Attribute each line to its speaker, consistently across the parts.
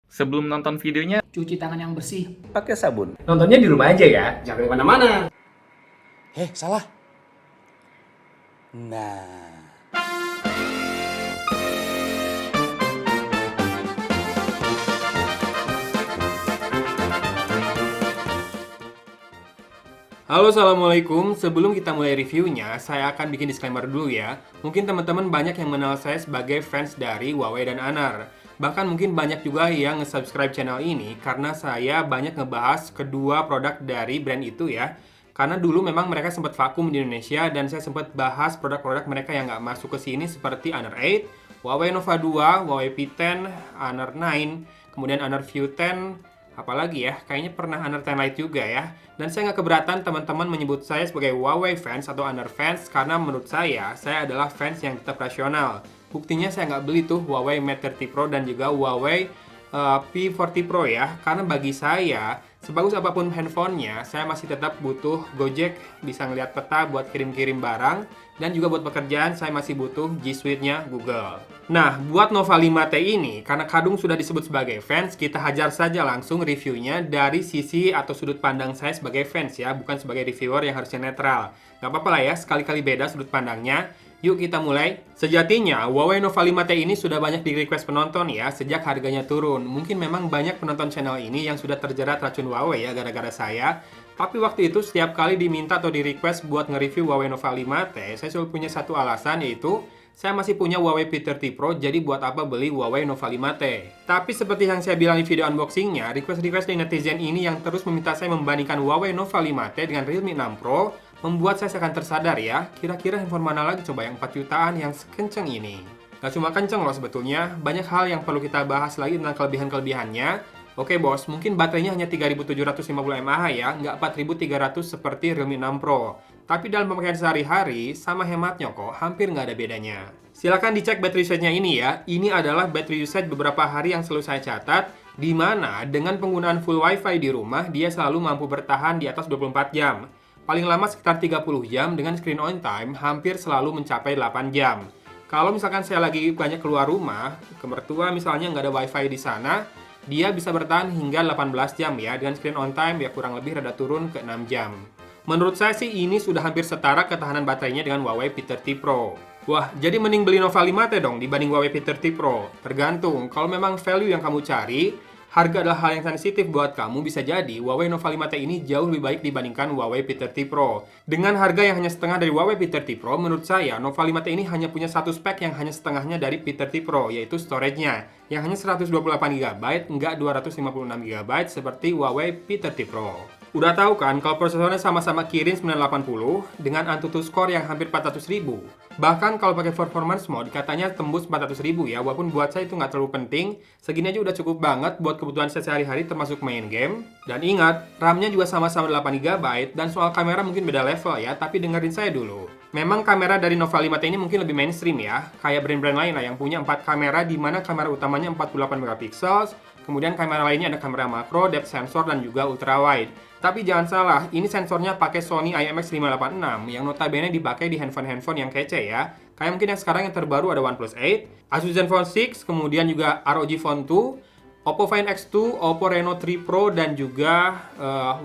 Speaker 1: Sebelum nonton videonya,
Speaker 2: Cuci tangan yang bersih.
Speaker 3: Pakai sabun.
Speaker 4: Nontonnya di rumah aja ya, jangan kemana-mana.
Speaker 3: Salah. Nah.
Speaker 4: Halo, Assalamualaikum. Sebelum kita mulai reviewnya, saya akan bikin disclaimer dulu ya. Mungkin teman-teman banyak yang mengenal saya sebagai fans dari Huawei dan Honor. Bahkan mungkin banyak juga yang nge-subscribe channel ini karena saya banyak ngebahas kedua produk dari brand itu ya. Karena dulu memang mereka sempat vakum di Indonesia dan saya sempat bahas produk-produk mereka yang nggak masuk ke sini seperti Honor 8, Huawei Nova 2, Huawei P10, Honor 9, kemudian Honor View 10, apalagi ya, kayaknya pernah Honor 10 Lite juga ya. Dan saya nggak keberatan teman-teman menyebut saya sebagai Huawei fans atau Honor fans karena menurut saya adalah fans yang tetap rasional. Buktinya saya nggak beli tuh Huawei Mate 30 Pro dan juga Huawei P40 Pro ya. Karena bagi saya, sebagus apapun handphonenya, saya masih tetap butuh Gojek, bisa ngeliat peta buat kirim-kirim barang. Dan juga buat pekerjaan, saya masih butuh G Suite-nya Google. Nah, buat Nova 5T ini, karena Kadung sudah disebut sebagai fans, kita hajar saja langsung reviewnya dari sisi atau sudut pandang saya sebagai fans ya, bukan sebagai reviewer yang harusnya netral. Gak apa-apa lah ya, sekali-kali beda sudut pandangnya. Yuk kita mulai. Sejatinya, Huawei Nova 5T ini sudah banyak di request penonton ya, sejak harganya turun. Mungkin memang banyak penonton channel ini yang sudah terjerat racun Huawei ya, gara-gara saya. Tapi waktu itu setiap kali diminta atau di request buat nge-review Huawei Nova 5T, saya selalu punya satu alasan yaitu saya masih punya Huawei P30 Pro, jadi buat apa beli Huawei Nova 5T? Tapi seperti yang saya bilang di video unboxingnya, request-request dari netizen ini yang terus meminta saya membandingkan Huawei Nova 5T dengan Realme 6 Pro, membuat saya akan tersadar ya, kira-kira handphone mana lagi coba yang 4 jutaan yang sekenceng ini? Gak cuma kenceng loh sebetulnya, banyak hal yang perlu kita bahas lagi tentang kelebihan-kelebihannya. Oke bos, mungkin baterainya hanya 3750 mAh ya, nggak 4300 seperti Realme 6 Pro. Tapi dalam pemakaian sehari-hari, sama hematnya kok, hampir nggak ada bedanya. Silahkan dicek battery usage-nya ini ya. Ini adalah battery usage beberapa hari yang selalu saya catat, di mana dengan penggunaan full wifi di rumah, dia selalu mampu bertahan di atas 24 jam. Paling lama sekitar 30 jam, dengan screen on time hampir selalu mencapai 8 jam. Kalau misalkan saya lagi banyak keluar rumah, ke mertua misalnya nggak ada wifi di sana, dia bisa bertahan hingga 18 jam ya, dengan screen on time ya kurang lebih rada turun ke 6 jam. Menurut saya sih ini sudah hampir setara ketahanan baterainya dengan Huawei P30 Pro. Wah, jadi mending beli Nova 5T dong dibanding Huawei P30 Pro. Tergantung, kalau memang value yang kamu cari, harga adalah hal yang sensitif buat kamu, bisa jadi Huawei Nova 5T ini jauh lebih baik dibandingkan Huawei P30 Pro. Dengan harga yang hanya setengah dari Huawei P30 Pro, menurut saya Nova 5T ini hanya punya satu spek yang hanya setengahnya dari P30 Pro, yaitu storage-nya, yang hanya 128GB, enggak 256GB seperti Huawei P30 Pro. Udah tahu kan kalau prosesornya sama-sama Kirin 980 dengan Antutu score yang hampir 400.000. Bahkan kalau pakai performance mode katanya tembus 400.000 ya, walaupun buat saya itu nggak terlalu penting. Segini aja udah cukup banget buat kebutuhan saya sehari-hari termasuk main game. Dan ingat, RAM-nya juga sama-sama 8GB dan soal kamera mungkin beda level ya, tapi dengerin saya dulu. Memang kamera dari Nova 5T ini mungkin lebih mainstream ya, kayak brand-brand lain lah yang punya 4 kamera di mana kamera utamanya 48MP, kemudian kamera lainnya ada kamera makro, depth sensor, dan juga ultrawide. Tapi jangan salah, ini sensornya pakai Sony IMX586 yang notabene dipakai di handphone-handphone yang kece ya. Kayak mungkin yang sekarang yang terbaru ada OnePlus 8, Asus Zenfone 6, kemudian juga ROG Phone 2, Oppo Find X2, Oppo Reno 3 Pro, dan juga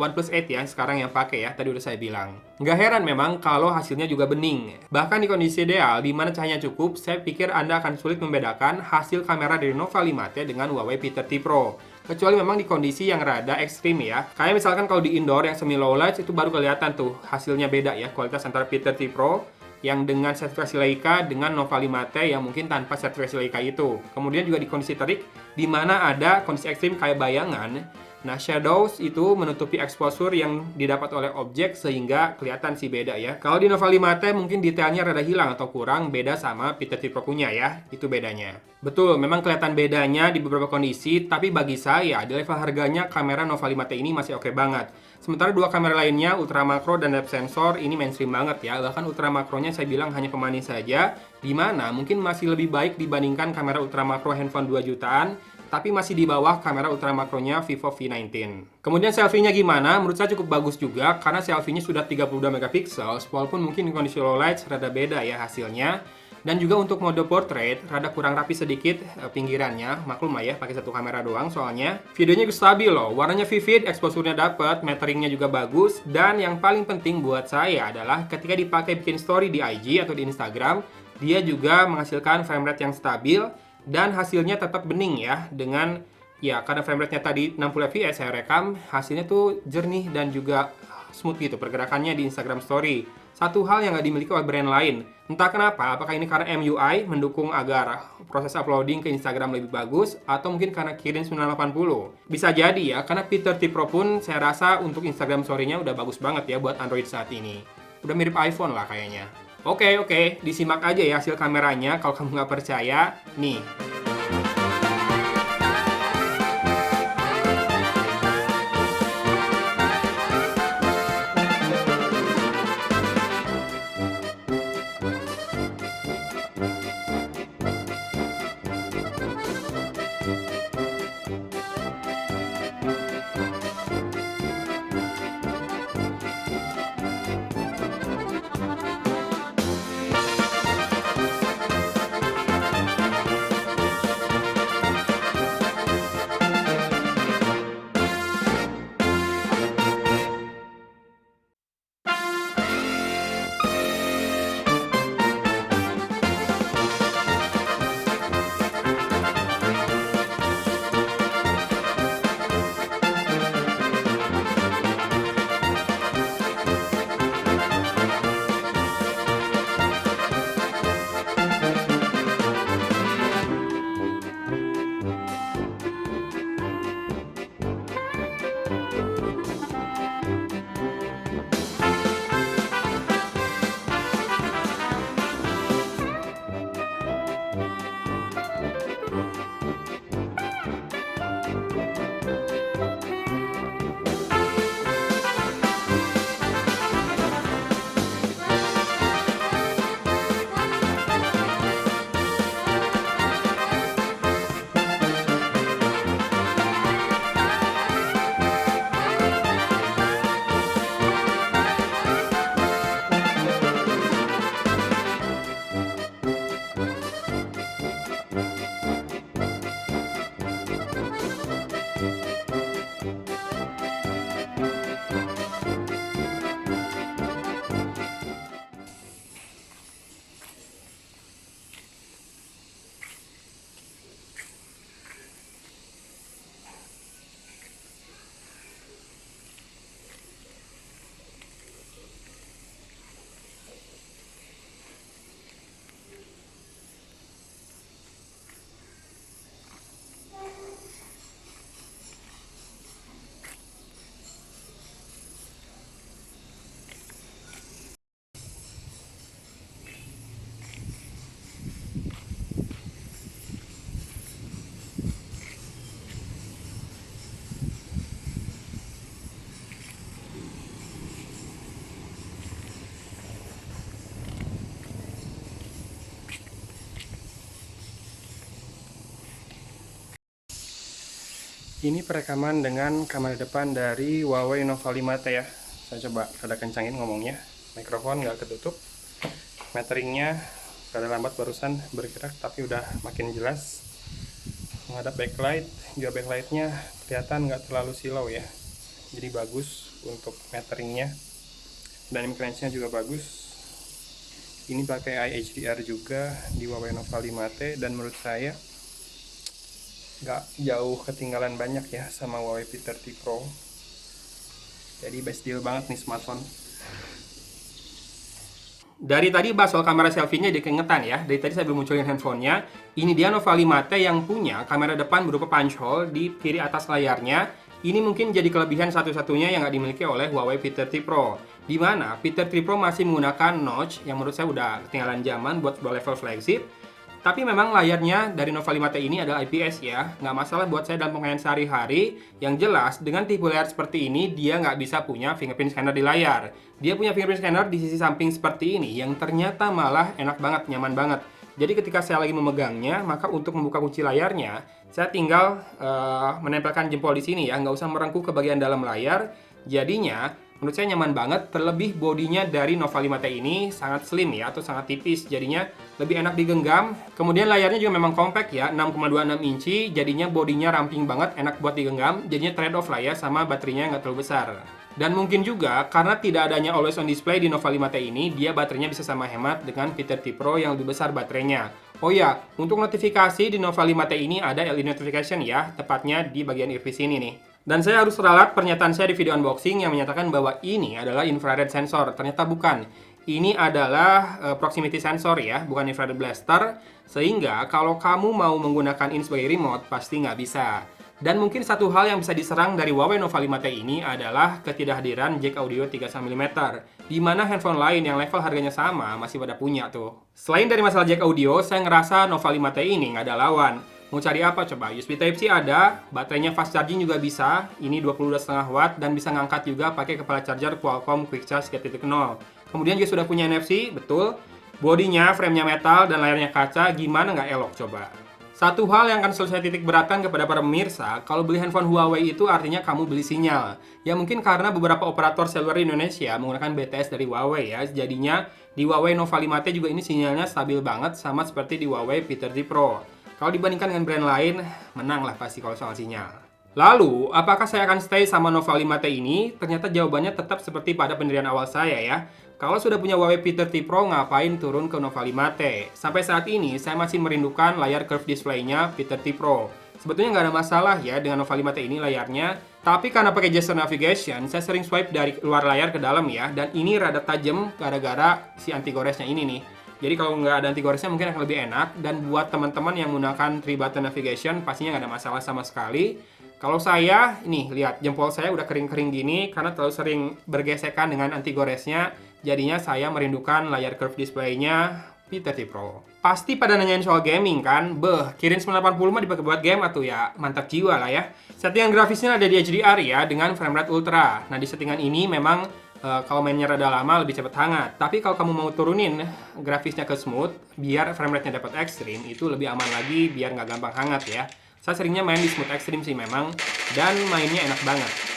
Speaker 4: OnePlus 8 ya, sekarang yang pakai ya, tadi udah saya bilang. Nggak heran memang kalau hasilnya juga bening. Bahkan di kondisi ideal, di mana cahayanya cukup, saya pikir Anda akan sulit membedakan hasil kamera dari Nova 5T dengan Huawei P30 Pro. Kecuali memang di kondisi yang rada ekstrim ya. Kayak misalkan kalau di indoor yang semi low light, itu baru kelihatan tuh hasilnya beda ya, kualitas antara P30 Pro yang dengan sertifikasi Leica dengan Nova 5T yang mungkin tanpa sertifikasi Leica itu. Kemudian juga di kondisi terik, di mana ada kondisi ekstrim kayak bayangan. Nah, shadows itu menutupi exposure yang didapat oleh objek sehingga kelihatan sih beda ya. Kalau di Nova 5T mungkin detailnya rada hilang atau kurang, beda sama P30 Pro punya ya. Itu bedanya. Betul, memang kelihatan bedanya di beberapa kondisi, tapi bagi saya di level harganya kamera Nova 5T ini masih oke banget. Sementara dua kamera lainnya, ultra makro dan depth sensor, ini mainstream banget ya. Bahkan ultra makronya saya bilang hanya pemanis saja, di mana mungkin masih lebih baik dibandingkan kamera ultra makro handphone 2 jutaan, tapi masih di bawah kamera ultra makronya Vivo V19. Kemudian selfie-nya gimana? Menurut saya cukup bagus juga, karena selfie-nya sudah 32 megapiksel, walaupun mungkin di kondisi low light rada beda ya hasilnya. Dan juga untuk mode portrait, rada kurang rapi sedikit pinggirannya, maklum lah ya, pakai satu kamera doang soalnya. Videonya stabil loh, warnanya vivid, exposure-nya dapet, mattering-nya juga bagus, dan yang paling penting buat saya adalah ketika dipakai bikin story di IG atau di Instagram, dia juga menghasilkan frame rate yang stabil, dan hasilnya tetap bening ya, dengan ya karena frame rate-nya tadi 60 fps saya rekam, hasilnya tuh jernih dan juga smooth gitu pergerakannya di Instagram Story. Satu hal yang nggak dimiliki oleh brand lain. Entah kenapa, apakah ini karena MUI mendukung agar proses uploading ke Instagram lebih bagus, atau mungkin karena Kirin 980. Bisa jadi ya, karena P30 Pro pun saya rasa untuk Instagram Story-nya udah bagus banget ya buat Android saat ini. Udah mirip iPhone lah kayaknya. Oke, disimak aja ya hasil kameranya kalau kamu nggak percaya. Nih. Ini perekaman dengan kamera depan dari Huawei Nova 5T ya. Saya coba rada kencangin ngomongnya. Mikrofon nggak ketutup. Meteringnya rada lambat barusan bergerak tapi udah makin jelas. Menghadap backlight, juga backlightnya kelihatan nggak terlalu silau ya. Jadi bagus untuk meteringnya. Dynamic range-nya juga bagus. Ini pakai iHDR juga di Huawei Nova 5T dan menurut saya nggak jauh ketinggalan banyak ya sama Huawei P30 Pro. Jadi best deal banget nih smartphone. Dari tadi bahas soal kamera selfie-nya jadi keingetan ya. Dari tadi saya belum munculin handphonenya. Ini dia Nova 5T yang punya kamera depan berupa punch hole di kiri atas layarnya. Ini mungkin jadi kelebihan satu-satunya yang nggak dimiliki oleh Huawei P30 Pro. Di mana P30 Pro masih menggunakan notch yang menurut saya udah ketinggalan zaman buat sebuah level flagship. Tapi memang layarnya dari Nova 5T ini adalah IPS ya, nggak masalah buat saya dalam penggunaan sehari-hari. Yang jelas, dengan tipe layar seperti ini, dia nggak bisa punya fingerprint scanner di layar. Dia punya fingerprint scanner di sisi samping seperti ini, yang ternyata malah enak banget, nyaman banget. Jadi ketika saya lagi memegangnya, maka untuk membuka kunci layarnya, saya tinggal menempelkan jempol di sini ya, nggak usah merengkuh ke bagian dalam layar. Jadinya, Menurut saya nyaman banget, terlebih bodinya dari Nova 5T ini sangat slim ya, atau sangat tipis, jadinya lebih enak digenggam. Kemudian layarnya juga memang compact ya, 6,26 inci, jadinya bodinya ramping banget, enak buat digenggam, jadinya trade off lah ya, sama baterainya nggak terlalu besar. Dan mungkin juga, karena tidak adanya always on display di Nova 5T ini, dia baterainya bisa sama hemat dengan P30 Pro yang lebih besar baterainya. Oh ya, untuk notifikasi di Nova 5T ini ada LED notification ya, tepatnya di bagian earpiece ini nih. Dan saya harus ralat pernyataan saya di video unboxing yang menyatakan bahwa ini adalah infrared sensor. Ternyata bukan. Ini adalah proximity sensor ya, bukan infrared blaster. Sehingga kalau kamu mau menggunakan ini sebagai remote, pasti nggak bisa. Dan mungkin satu hal yang bisa diserang dari Huawei Nova 5T ini adalah ketidakhadiran jack audio 3,5 mm, di mana handphone lain yang level harganya sama masih pada punya tuh. Selain dari masalah jack audio, saya ngerasa Nova 5T ini nggak ada lawan. Mau cari apa coba? USB Type-C ada, baterainya fast charging juga bisa, ini 22,5 watt dan bisa ngangkat juga pakai kepala charger Qualcomm Quick Charge 3.0. Kemudian juga sudah punya NFC, betul. Bodinya, framenya metal dan layarnya kaca, gimana nggak elok coba? Satu hal yang akan selalu saya titik beratkan kepada para pemirsa, kalau beli handphone Huawei itu artinya kamu beli sinyal. Ya mungkin karena beberapa operator seluler di Indonesia menggunakan BTS dari Huawei ya, jadinya di Huawei Nova 5T juga ini sinyalnya stabil banget sama seperti di Huawei P30 Pro. Kalau dibandingkan dengan brand lain, menang lah pasti kalau soal sinyal. Lalu, apakah saya akan stay sama Nova 5T ini? Ternyata jawabannya tetap seperti pada pendirian awal saya ya. Kalau sudah punya Huawei P30 Pro, ngapain turun ke Nova 5T? Sampai saat ini, saya masih merindukan layar curve display-nya P30 Pro. Sebetulnya nggak ada masalah ya dengan Nova 5T ini layarnya. Tapi karena pakai gesture navigation, saya sering swipe dari luar layar ke dalam ya. Dan ini rada tajam gara-gara si anti-goresnya ini nih. Jadi kalau nggak ada anti-goresnya mungkin akan lebih enak. Dan buat teman-teman yang menggunakan 3-button navigation, pastinya nggak ada masalah sama sekali. Kalau saya, nih lihat jempol saya udah kering-kering gini karena terlalu sering bergesekan dengan anti-goresnya. Jadinya saya merindukan layar curve display-nya P30 Pro. Pasti pada nanyain soal gaming kan? Kirin 980 mah dipakai buat game atau ya mantap jiwa lah ya. Settingan grafisnya ada di HDR ya dengan frame rate ultra. Nah di settingan ini memang kalau mainnya rada lama lebih cepat hangat. Tapi kalau kamu mau turunin grafisnya ke smooth, biar frame rate-nya dapat ekstrim, itu lebih aman lagi biar nggak gampang hangat ya. Saya seringnya main di smooth ekstrim sih memang, dan mainnya enak banget.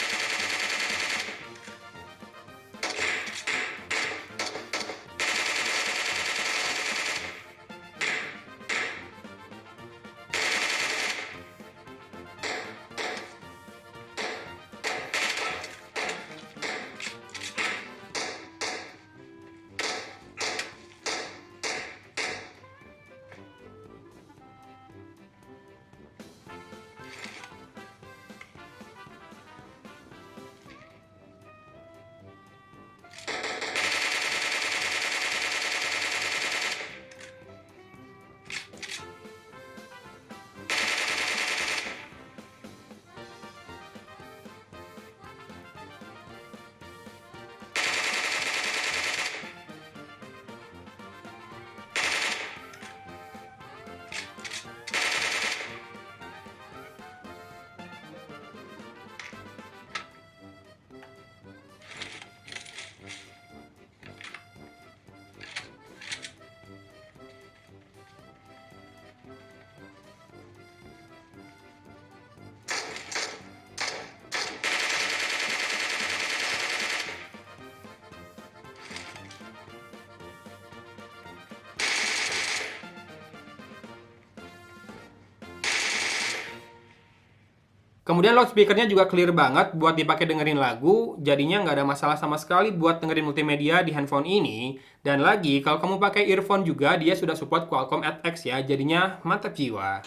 Speaker 4: Kemudian loudspeakernya juga clear banget buat dipakai dengerin lagu, jadinya nggak ada masalah sama sekali buat dengerin multimedia di handphone ini. Dan lagi, kalau kamu pakai earphone juga, dia sudah support Qualcomm ATX ya, jadinya mantap jiwa.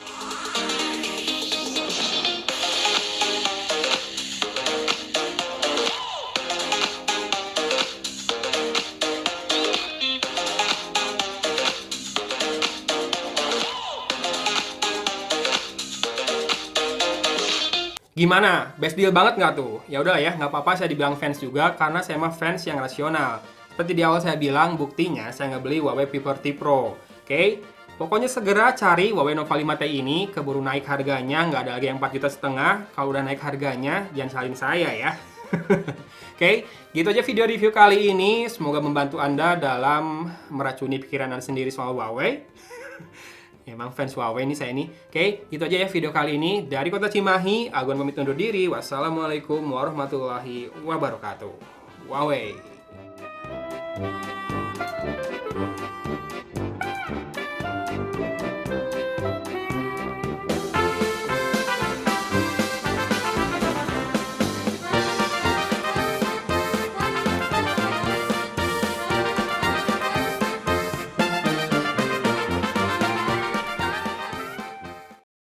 Speaker 4: Gimana? Best deal banget nggak tuh? Ya udahlah ya, nggak apa-apa saya dibilang fans juga, karena saya mah fans yang rasional. Seperti di awal saya bilang, buktinya saya nggak beli Huawei P40 Pro. Oke? Pokoknya segera cari Huawei Nova 5T ini, keburu naik harganya, nggak ada lagi yang 4,5 juta. Kalau udah naik harganya, jangan salin saya ya. Oke, gitu aja video review kali ini. Semoga membantu Anda dalam meracuni pikiran Anda sendiri soal Huawei. Emang fans Huawei nih saya nih. Oke, itu aja ya video kali ini. Dari Kota Cimahi, Agun pamit undur diri. Wassalamualaikum warahmatullahi wabarakatuh. Huawei.